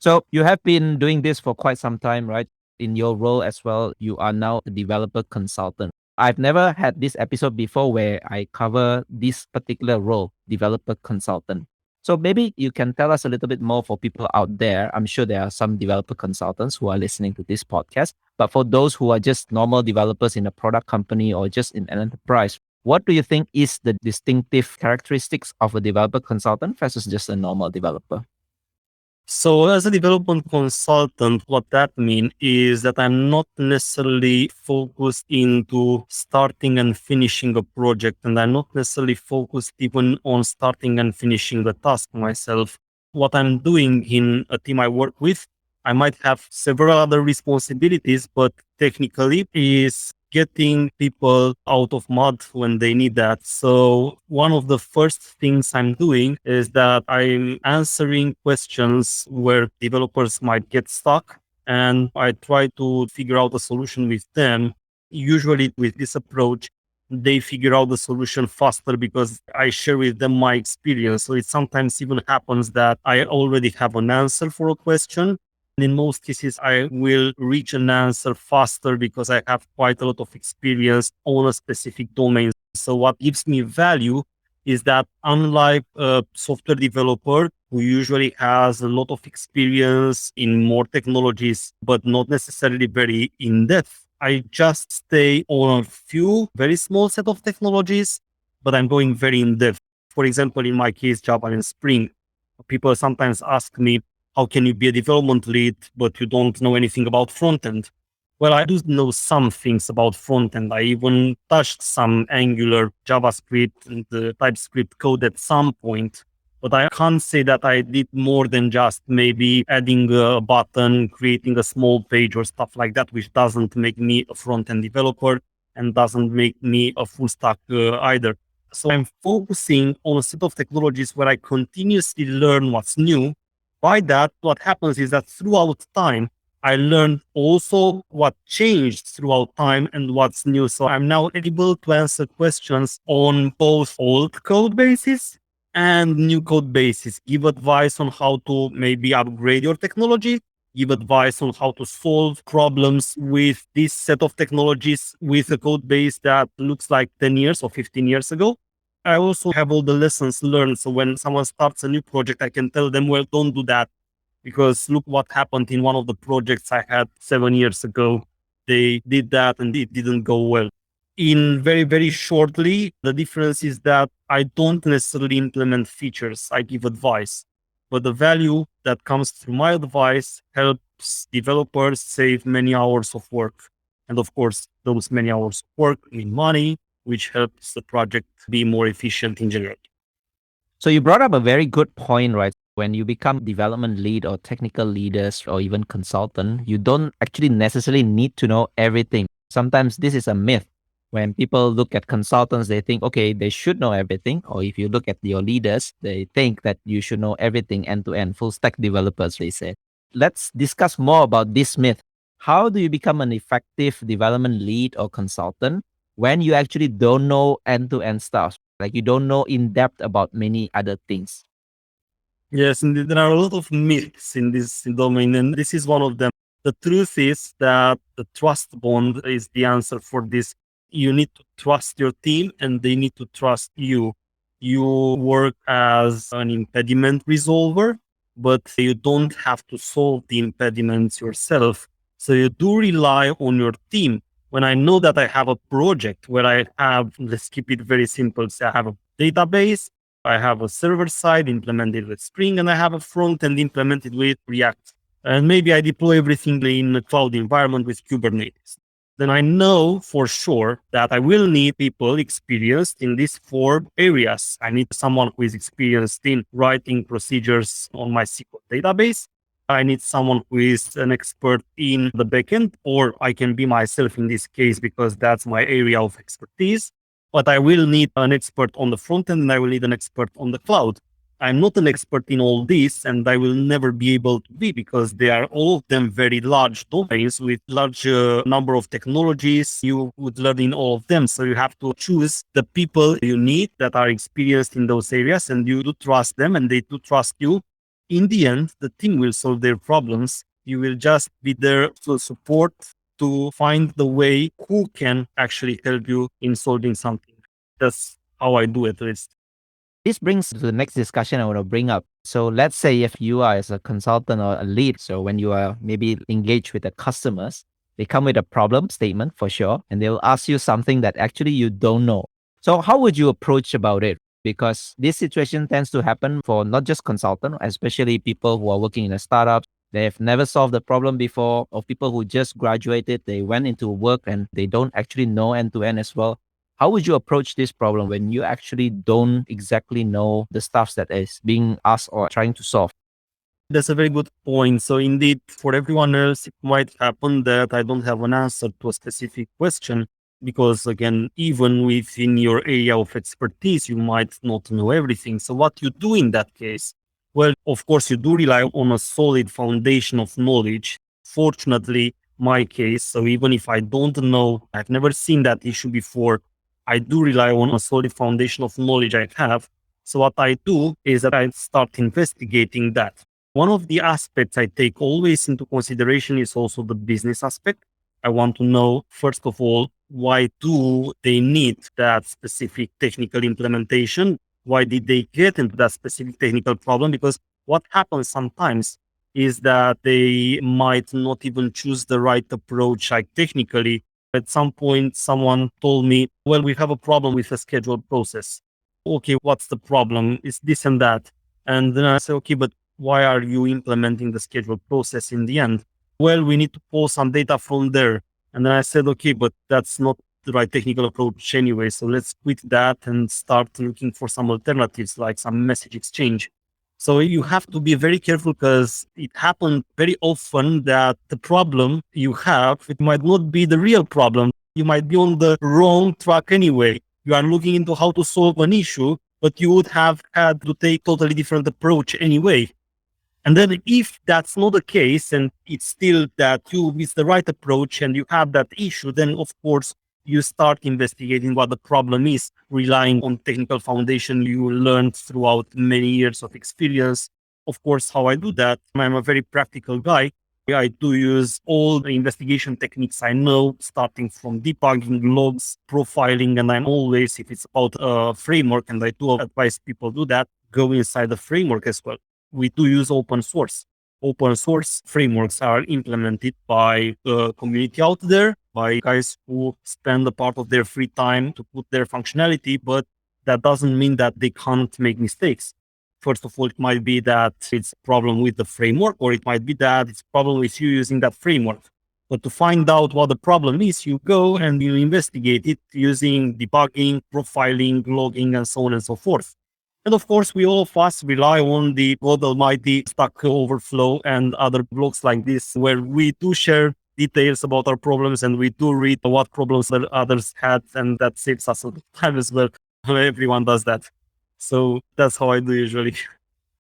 So you have been doing this for quite some time, right? In your role as well, you are now a developer consultant. I've never had this episode before where I cover this particular role, developer consultant. So maybe you can tell us a little bit more for people out there. I'm sure there are some developer consultants who are listening to this podcast, but for those who are just normal developers in a product company or just in an enterprise, what do you think is the distinctive characteristics of a developer consultant versus just a normal developer? So as a development consultant, what that means is that I'm not necessarily focused into starting and finishing a project, and I'm not necessarily focused even on starting and finishing the task myself. What I'm doing in a team I work with, I might have several other responsibilities, but technically is getting people out of mud when they need that. So one of the first things I'm doing is that I'm answering questions where developers might get stuck, and I try to figure out a solution with them. Usually with this approach, they figure out the solution faster because I share with them my experience. So it sometimes even happens that I already have an answer for a question. In most cases, I will reach an answer faster because I have quite a lot of experience on a specific domain. So what gives me value is that unlike a software developer who usually has a lot of experience in more technologies, but not necessarily very in depth, I just stay on a few very small set of technologies, but I'm going very in depth. For example, in my case, Java and Spring, people sometimes ask me, how can you be a development lead, but you don't know anything about front end? Well, I do know some things about front end. I even touched some Angular, JavaScript, and the TypeScript code at some point. But I can't say that I did more than just maybe adding a button, creating a small page or stuff like that, which doesn't make me a front end developer and doesn't make me a full stack either. So I'm focusing on a set of technologies where I continuously learn what's new. By that, what happens is that throughout time, I learned also what changed throughout time and what's new. So I'm now able to answer questions on both old code bases and new code bases, give advice on how to maybe upgrade your technology, give advice on how to solve problems with this set of technologies with a code base that looks like 10 years or 15 years ago. I also have all the lessons learned. So when someone starts a new project, I can tell them, well, don't do that because look what happened in one of the projects I had 7 years ago. They did that and it didn't go well. In very, very shortly, the difference is that I don't necessarily implement features. I give advice, but the value that comes through my advice helps developers save many hours of work. And of course, those many hours of work mean money, which helps the project be more efficient in general. So you brought up a very good point, right? When you become development lead or technical leaders or even consultant, you don't actually necessarily need to know everything. Sometimes this is a myth. When people look at consultants, they think, okay, they should know everything. Or if you look at your leaders, they think that you should know everything end to end, full stack developers, they say. Let's discuss more about this myth. How do you become an effective development lead or consultant when you actually don't know end to end stuff? Like you don't know in depth about many other things. Yes, indeed, there are a lot of myths in this domain, and this is one of them. The truth is that the trust bond is the answer for this. You need to trust your team and they need to trust you. You work as an impediment resolver, but you don't have to solve the impediments yourself. So you do rely on your team. When I know that I have a project where I have, let's keep it very simple. So I have a database, I have a server side implemented with Spring, and I have a front end implemented with React. And maybe I deploy everything in a cloud environment with Kubernetes. Then I know for sure that I will need people experienced in these four areas. I need someone who is experienced in writing procedures on my SQL database. I need someone who is an expert in the backend, or I can be myself in this case because that's my area of expertise. But I will need an expert on the front end and I will need an expert on the cloud. I'm not an expert in all this and I will never be able to be because they are all of them very large domains with large number of technologies. You would learn in all of them. So you have to choose the people you need that are experienced in those areas and you do trust them and they do trust you. in the end, the team will solve their problems. You will just be there to support, to find the way who can actually help you in solving something. That's how I do it, at least. This brings to the next discussion I want to bring up. So let's say if you are as a consultant or a lead, so when you are maybe engaged with the customers, they come with a problem statement for sure, and they'll ask you something that actually you don't know. So how would you approach about it? Because this situation tends to happen for not just consultant, especially people who are working in a startup. They have never solved the problem before, or people who just graduated, they went into work and they don't actually know end to end as well. How would you approach this problem when you actually don't exactly know the stuff that is being asked or trying to solve? That's a very good point. So indeed, for everyone else, it might happen that I don't have an answer to a specific question because, again, even within your area of expertise, you might not know everything. So what you do in that case? Well, of course, you do rely on a solid foundation of knowledge. Fortunately, my case, so even if I don't know, I've never seen that issue before, I do rely on a solid foundation of knowledge I have. So what I do is that I start investigating that. One of the aspects I take always into consideration is also the business aspect. I want to know, first of all, why do they need that specific technical implementation? Why did they get into that specific technical problem? Because what happens sometimes is that they might not even choose the right approach, like technically. At some point, someone told me, well, we have a problem with a scheduled process. Okay, what's the problem? It's this and that. And then I say, okay, but why are you implementing the scheduled process in the end? Well, we need to pull some data from there. And then I said, okay, but that's not the right technical approach anyway. So let's quit that and start looking for some alternatives, like some message exchange. So you have to be very careful because it happens very often that the problem you have, it might not be the real problem. You might be on the wrong track anyway. You are looking into how to solve an issue, but you would have had to take totally different approach anyway. And then if that's not the case and it's still that it's the right approach and you have that issue, then of course you start investigating what the problem is, relying on technical foundation you learned throughout many years of experience. Of course, how I do that, I'm a very practical guy. I do use all the investigation techniques I know, starting from debugging, logs, profiling, and I'm always, if it's about a framework, and I do advise people do that, go inside the framework as well. We do use open source. Open source frameworks are implemented by the community out there, by guys who spend a part of their free time to put their functionality, but that doesn't mean that they can't make mistakes. First of all, it might be that it's a problem with the framework, or it might be that it's a problem with you using that framework. But to find out what the problem is, you go and you investigate it using debugging, profiling, logging, and so on and so forth. And of course, we all of us rely on the God Almighty Stack Overflow and other blogs like this, where we do share details about our problems and we do read what problems that others had, and that saves us a lot of time as well. Everyone does that. So that's how I do usually.